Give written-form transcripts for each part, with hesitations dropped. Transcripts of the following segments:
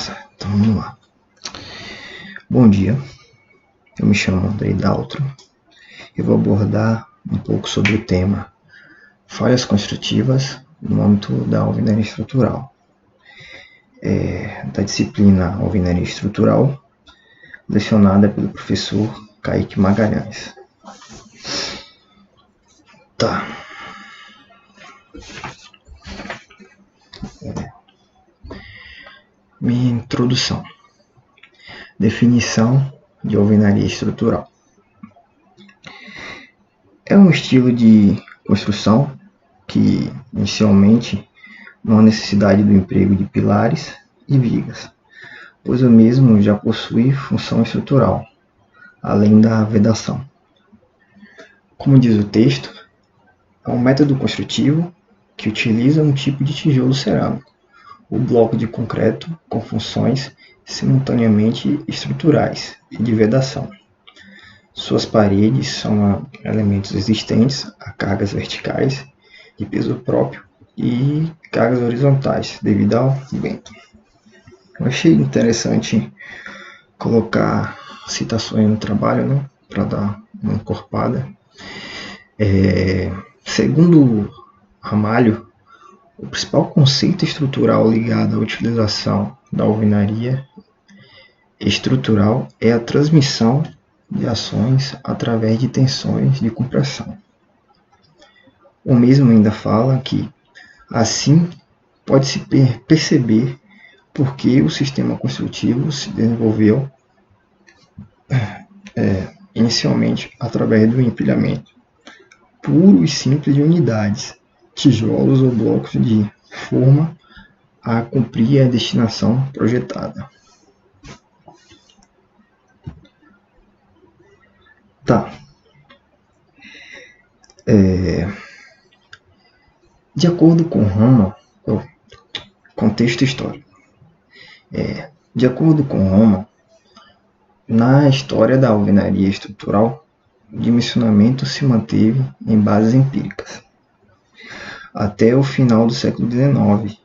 Certo, então vamos lá. Bom dia, eu me chamo Andrei Daltro e vou abordar um pouco sobre o tema falhas construtivas no âmbito da alvenaria estrutural, da disciplina Alvenaria Estrutural, lecionada pelo professor Kaique Magalhães. Tá. Minha introdução. Definição de alvenaria estrutural. É um estilo de construção que, inicialmente, não há necessidade do emprego de pilares e vigas, pois o mesmo já possui função estrutural, além da vedação. Como diz o texto, é um método construtivo que utiliza um tipo de tijolo cerâmico, o bloco de concreto com funções simultaneamente estruturais e de vedação. Suas paredes são elementos existentes a cargas verticais de peso próprio e cargas horizontais devido ao vento. Eu achei interessante colocar citações no trabalho, para dar uma encorpada. Segundo Ramalho, o principal conceito estrutural ligado à utilização da alvenaria estrutural é a transmissão de ações através de tensões de compressão. O mesmo ainda fala que, assim, pode-se perceber por que o sistema construtivo se desenvolveu inicialmente através do empilhamento puro e simples de unidades, tijolos ou blocos de forma a cumprir a destinação projetada. Tá. De acordo com Roma, contexto histórico. De acordo com Roma, na história da alvenaria estrutural, o dimensionamento se manteve em bases empíricas. Até o final do século XIX,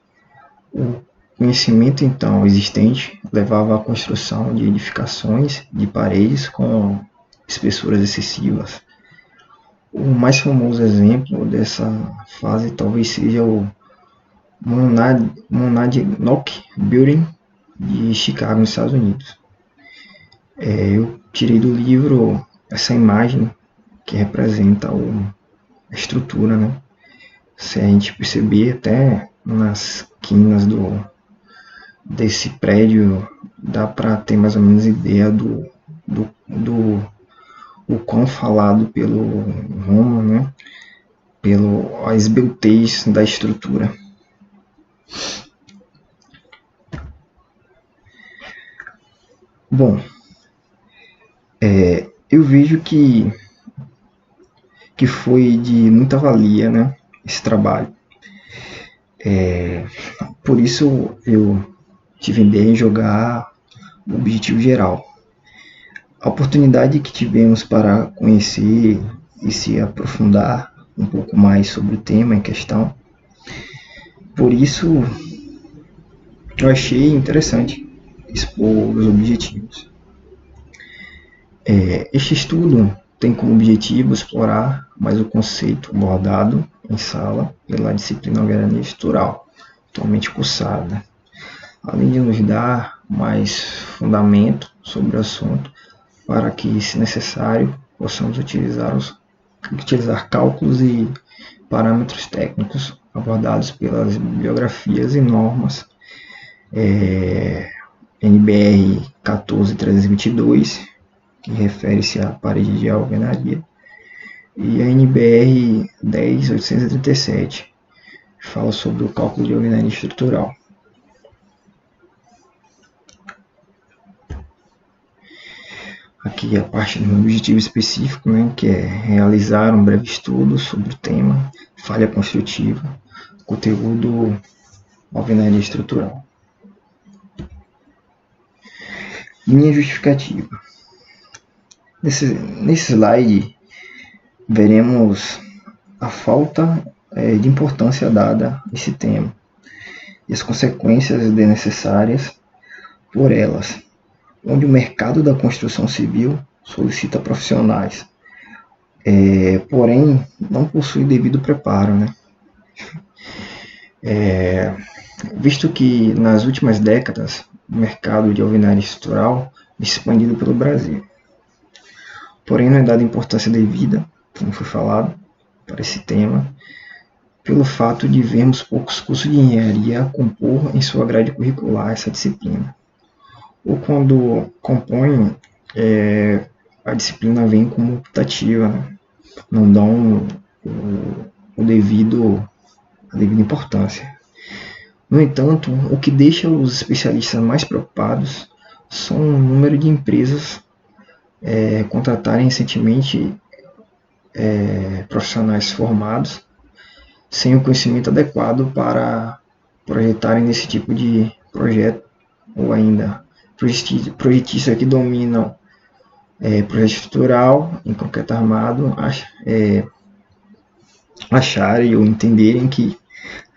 o conhecimento então existente levava à construção de edificações de paredes com espessuras excessivas. O mais famoso exemplo dessa fase talvez seja o Monadnock Building de Chicago, nos Estados Unidos. Eu tirei do livro essa imagem que representa a estrutura, Se a gente perceber até nas quinas desse prédio, dá para ter mais ou menos ideia do quão falado pelo Roma, pela esbeltez da estrutura. Bom, eu vejo que foi de muita valia, esse trabalho. Por isso eu tive a ideia de jogar o objetivo geral. A oportunidade que tivemos para conhecer e se aprofundar um pouco mais sobre o tema em questão. Por isso eu achei interessante expor os objetivos. Este estudo tem como objetivo explorar mais o conceito abordado em sala pela disciplina Alvenaria Estrutural, atualmente cursada, além de nos dar mais fundamento sobre o assunto, para que, se necessário, possamos utilizar cálculos e parâmetros técnicos abordados pelas biografias e normas NBR 14322, que refere-se à parede de alvenaria, e a NBR 10837, que fala sobre o cálculo de alvenaria estrutural. Aqui a parte do objetivo específico, que é realizar um breve estudo sobre o tema falha construtiva, conteúdo alvenaria estrutural. Linha justificativa. Nesse slide, veremos a falta de importância dada a esse tema e as consequências desnecessárias por elas, onde o mercado da construção civil solicita profissionais, porém não possui devido preparo, né? Visto que nas últimas décadas o mercado de alvenaria estrutural é expandido pelo Brasil, porém não é dada importância devida, como foi falado, para esse tema, pelo fato de vermos poucos cursos de engenharia compor em sua grade curricular essa disciplina. Ou quando compõem, a disciplina vem como optativa, né? Não dão a devida importância. No entanto, o que deixa os especialistas mais preocupados são o número de empresas contratarem recentemente profissionais formados sem o conhecimento adequado para projetarem nesse tipo de projeto, ou ainda projetistas que dominam projeto estrutural em concreto armado acharem ou entenderem que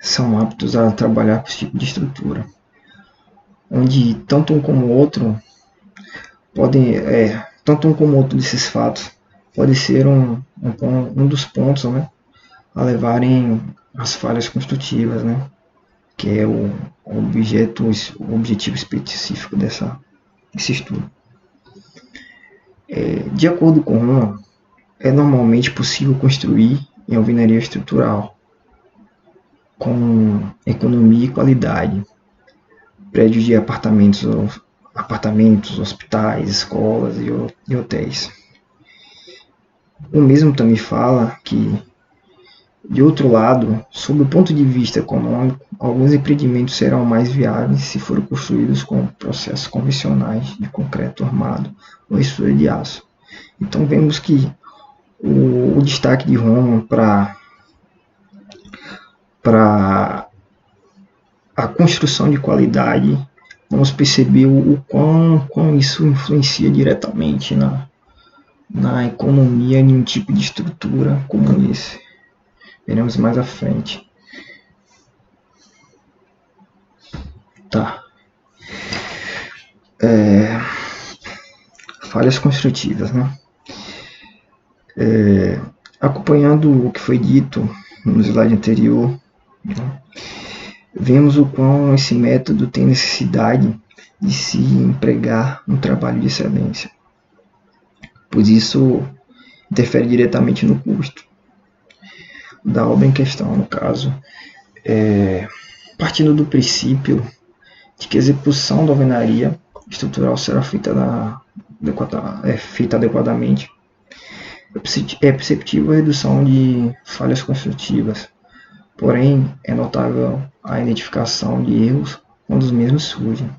são aptos a trabalhar com esse tipo de estrutura, onde tanto um como outro desses fatos pode ser um dos pontos, né, a levarem às falhas construtivas, né, que é o objetivo específico desse estudo. De acordo com Roma, é normalmente possível construir em alvenaria estrutural com economia e qualidade prédios de apartamentos, hospitais, escolas e hotéis. O mesmo também fala que, de outro lado, sob o ponto de vista econômico, alguns empreendimentos serão mais viáveis se forem construídos com processos convencionais de concreto armado ou estrutura de aço. Então vemos que o destaque de Roma para a construção de qualidade, vamos perceber o quão isso influencia diretamente na economia de um tipo de estrutura como esse. Veremos mais à frente. Tá. Falhas construtivas, né? Acompanhando o que foi dito no slide anterior, né, vemos o quão esse método tem necessidade de se empregar um trabalho de excelência, pois isso interfere diretamente no custo da obra em questão, no caso, partindo do princípio de que a execução da alvenaria estrutural será feita adequadamente, é perceptível a redução de falhas construtivas, porém é notável a identificação de erros quando os mesmos surgem,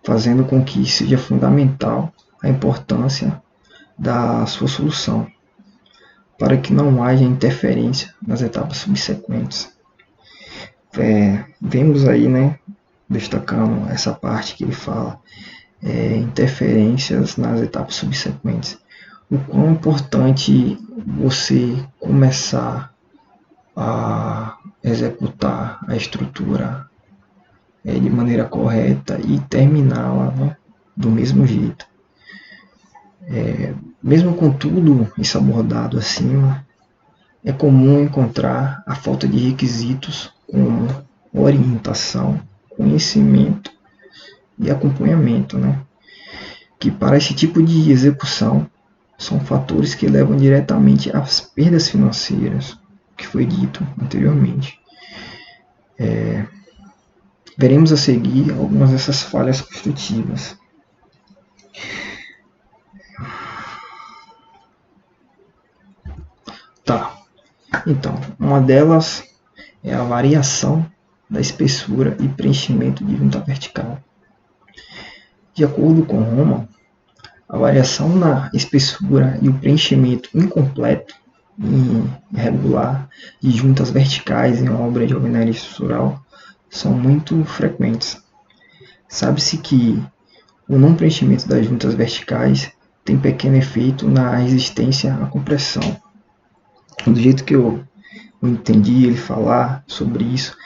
fazendo com que seja fundamental a importância da sua solução, para que não haja interferência nas etapas subsequentes. Vemos aí, né, destacando essa parte que ele fala, interferências nas etapas subsequentes. O quão importante você começar a executar a estrutura de maneira correta e terminá-la, né, do mesmo jeito. Mesmo com tudo isso abordado acima, é comum encontrar a falta de requisitos como orientação, conhecimento e acompanhamento, né, que para esse tipo de execução são fatores que levam diretamente às perdas financeiras, que foi dito anteriormente. Veremos a seguir algumas dessas falhas construtivas. Tá, então, uma delas é a variação da espessura e preenchimento de junta vertical. De acordo com Roma, a variação na espessura e o preenchimento incompleto e irregular de juntas verticais em obra de alvenaria estrutural são muito frequentes. Sabe-se que o não preenchimento das juntas verticais tem pequeno efeito na resistência à compressão. Do jeito que eu entendi ele falar sobre isso,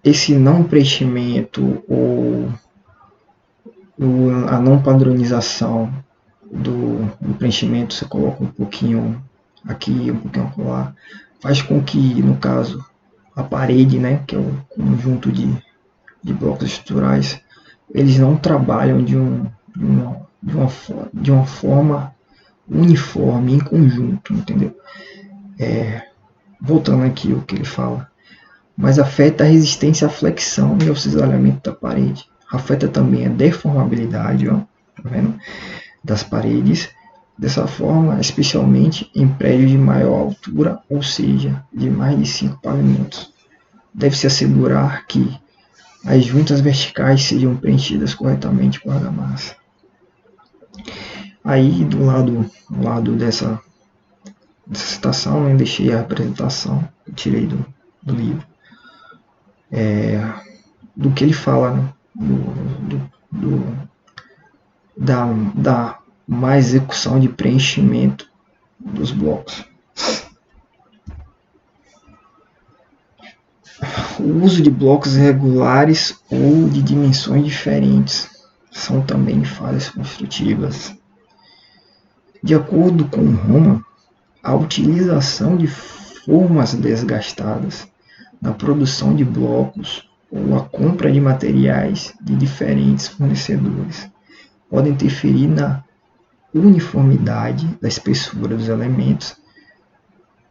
esse não preenchimento ou a não padronização do preenchimento, você coloca um pouquinho aqui, um pouquinho lá, faz com que, no caso, a parede, né, que é o conjunto de blocos estruturais, eles não trabalham de uma forma uniforme, em conjunto, entendeu? Voltando aqui o que ele fala, mas afeta a resistência à flexão e ao cisalhamento da parede. Afeta também a deformabilidade, ó, tá vendo? Das paredes. Dessa forma, especialmente em prédios de maior altura, ou seja, de mais de 5 pavimentos. Deve-se assegurar que as juntas verticais sejam preenchidas corretamente com argamassa. Aí, do lado dessa citação, eu deixei a apresentação, eu tirei do livro, do que ele fala, né? Da má execução de preenchimento dos blocos. O uso de blocos irregulares ou de dimensões diferentes são também falhas construtivas. De acordo com Roman, a utilização de formas desgastadas na produção de blocos ou a compra de materiais de diferentes fornecedores podem interferir na uniformidade da espessura dos elementos.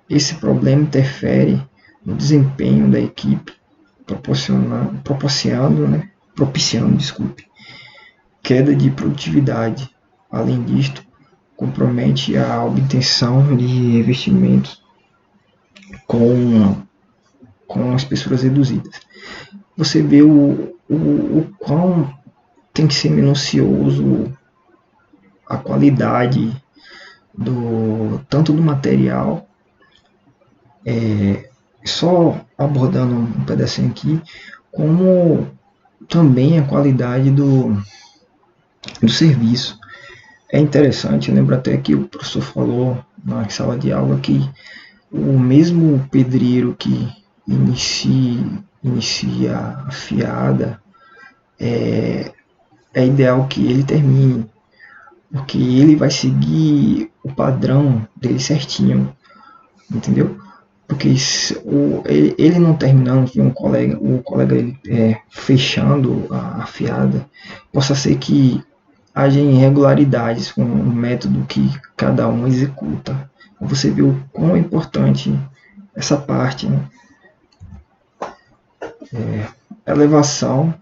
Esse problema interfere no desempenho da equipe, propiciando queda de produtividade. Além disto, compromete a obtenção de revestimentos com espessuras reduzidas. Você vê o quão tem que ser minucioso a qualidade tanto do material, só abordando um pedacinho aqui, como também a qualidade do serviço. É interessante, eu lembro até que o professor falou na sala de aula que o mesmo pedreiro que inicia a fiada, é ideal que ele termine, porque ele vai seguir o padrão dele certinho, entendeu? Porque ele não terminando, o colega dele fechando a fiada, possa ser que haja irregularidades com o método que cada um executa. Você vê o quão é importante essa parte, né? Elevação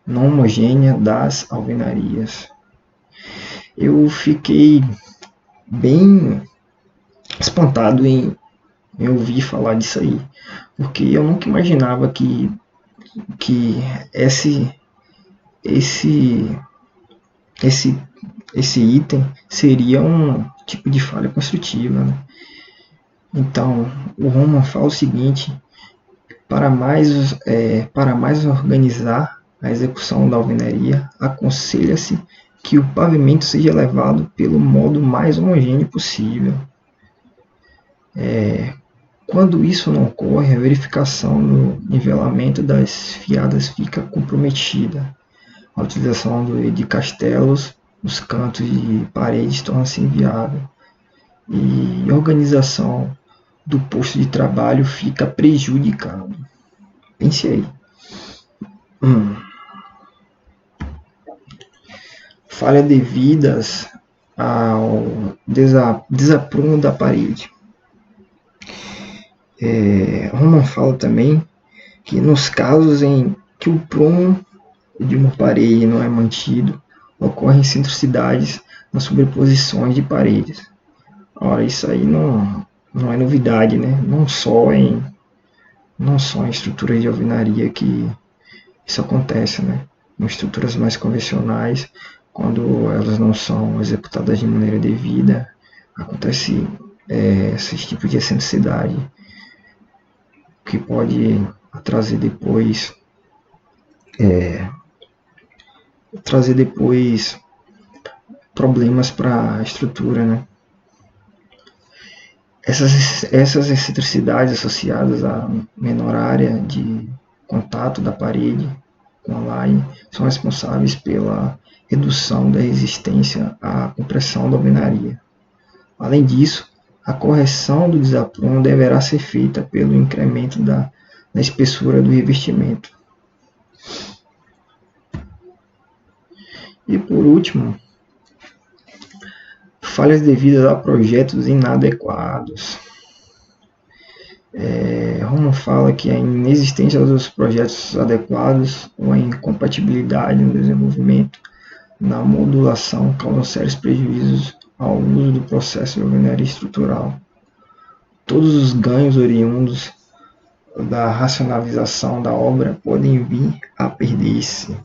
não homogênea das alvenarias. Eu fiquei bem espantado em ouvir falar disso aí, porque eu nunca imaginava que esse item seria um tipo de falha construtiva, né? Então, o Roman fala o seguinte: para mais organizar a execução da alvenaria, aconselha-se que o pavimento seja elevado pelo modo mais homogêneo possível. Quando isso não ocorre, a verificação do nivelamento das fiadas fica comprometida. A utilização de castelos nos cantos de paredes torna-se inviável. E a organização do posto de trabalho fica prejudicado. Pense aí. Falha devidas ao desaprumo da parede. Roman fala também que nos casos em que o prumo de uma parede não é mantido, ocorrem excentricidades nas sobreposições de paredes. Ora, isso aí não é novidade, né? Não só em estruturas de alvenaria que isso acontece, né? Em estruturas mais convencionais, quando elas não são executadas de maneira devida, acontece esse tipo de excentricidade, que pode trazer depois problemas para a estrutura, né? Essas excentricidades associadas a menor área de contato da parede com a laje são responsáveis pela redução da resistência à compressão da alvenaria. Além disso, a correção do desaprumo deverá ser feita pelo incremento da espessura do revestimento. E por último, falhas devidas a projetos inadequados. Roman fala que a inexistência dos projetos adequados ou a incompatibilidade no desenvolvimento na modulação causam sérios prejuízos ao uso do processo de alvenaria estrutural. Todos os ganhos oriundos da racionalização da obra podem vir a perder-se.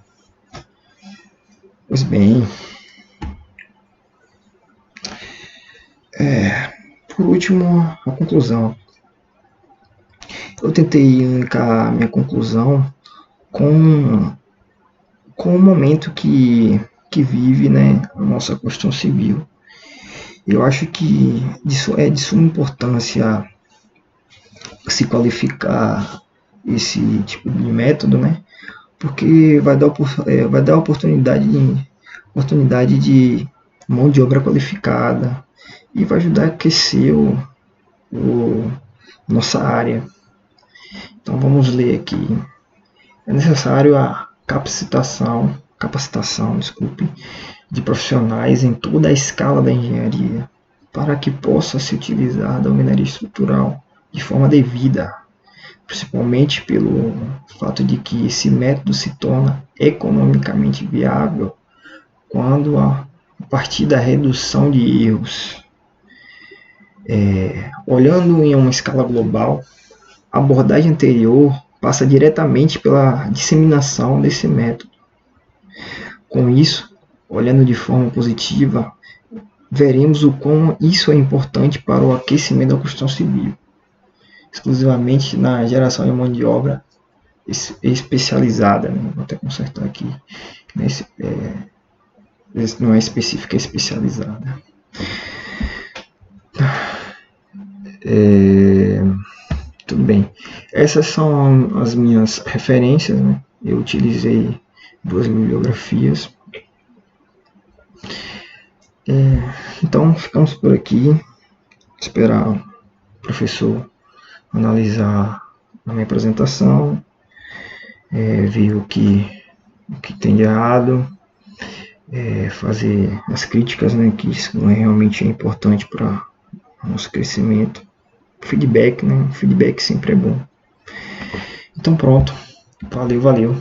Pois bem, por último, a conclusão. Eu tentei linkar minha conclusão com o momento que vive, né, a nossa Constituição Civil. Eu acho que é de suma importância se qualificar esse tipo de método, né, porque vai dar oportunidade de mão de obra qualificada e vai ajudar a aquecer nossa área. Então vamos ler aqui. É necessário a capacitação, de profissionais em toda a escala da engenharia para que possa se utilizar da alvenaria estrutural de forma devida, principalmente pelo fato de que esse método se torna economicamente viável quando a partir da redução de erros. Olhando em uma escala global, a abordagem anterior passa diretamente pela disseminação desse método. Com isso, olhando de forma positiva, veremos o quão isso é importante para o aquecimento da construção civil, exclusivamente na geração de mão de obra especializada. Né? Vou até consertar aqui, não é específica, é especializada. Tudo bem. Essas são as minhas referências, né? Eu utilizei 2 bibliografias. Então, ficamos por aqui. Esperar o professor analisar a minha apresentação, ver o que tem de errado, fazer as críticas, né, que isso não é realmente importante para o nosso crescimento. Feedback, né? Feedback sempre é bom. Então pronto. Valeu.